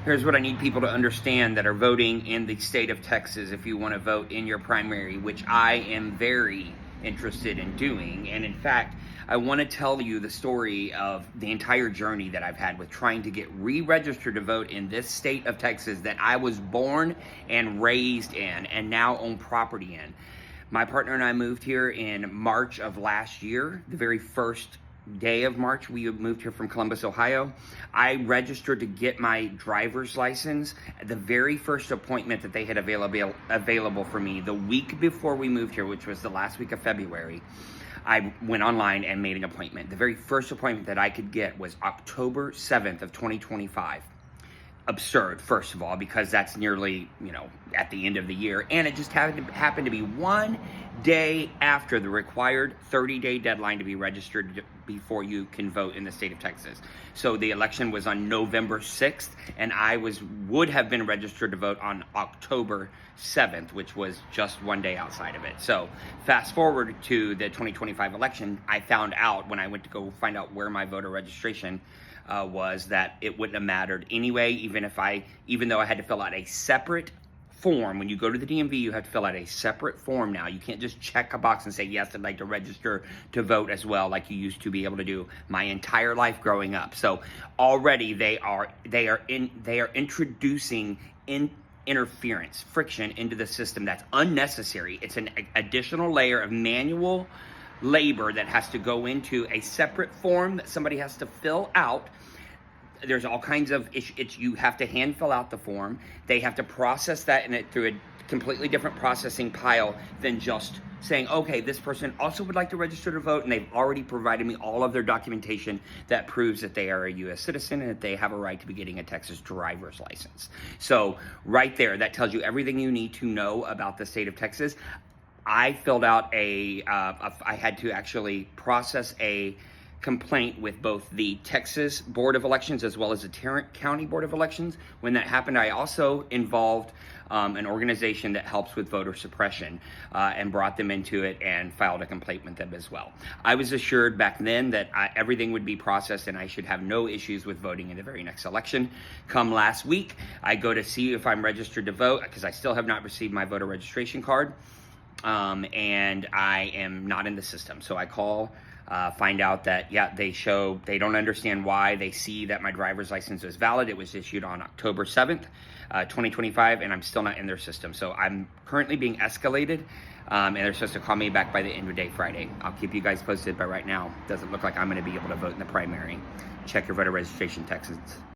Here's what I need people to understand that are voting in the state of Texas if you want to vote in your primary, which I am very interested in doing. And in fact, I want to tell you the story of the entire journey that I've had with trying to get re-registered to vote in this state of Texas that I was born and raised in and now own property in. My partner and I moved here in March of last year, the very first day of March. We moved here from Columbus, Ohio. I registered to get my driver's license at the very first appointment that they had available for me the week before we moved here, which was the last week of February. I went online and made an appointment. The very first appointment that I could get was October 7th of 2025. Absurd, first of all, because that's nearly, at the end of the year. And it just happened to be one day after the required 30-day deadline to be registered before you can vote in the state of Texas. So the election was on November 6th, and I would have been registered to vote on October 7th, which was just one day outside of it. So fast forward to the 2025 election, I found out when I went to go find out where my voter registration was that it wouldn't have mattered anyway, even though I had to fill out a separate form. When you go to the DMV, you have to fill out a separate form now. You can't just check a box and say, yes, I'd like to register to vote as well, like you used to be able to do my entire life growing up. So already they are introducing interference, friction into the system that's unnecessary. It's an additional layer of manual labor that has to go into a separate form that somebody has to fill out. There's all kinds of issues. You have to hand fill out the form. They have to process that through a completely different processing pile than just saying, okay, this person also would like to register to vote, and they've already provided me all of their documentation that proves that they are a U.S. citizen and that they have a right to be getting a Texas driver's license. So right there, that tells you everything you need to know about the state of Texas. I filled out I had to actually process a complaint with both the Texas Board of Elections as well as the Tarrant County Board of Elections. When that happened, I also involved an organization that helps with voter suppression and brought them into it and filed a complaint with them as well. I was assured back then that everything would be processed and I should have no issues with voting in the very next election. Come last week, I go to see if I'm registered to vote because I still have not received my voter registration card. And I am not in the system. So I call, find out that, they don't understand why. They see that my driver's license is valid. It was issued on October 7th, 2025, and I'm still not in their system. So I'm currently being escalated, and they're supposed to call me back by the end of day Friday. I'll keep you guys posted, but right now, it doesn't look like I'm going to be able to vote in the primary. Check your voter registration, Texans.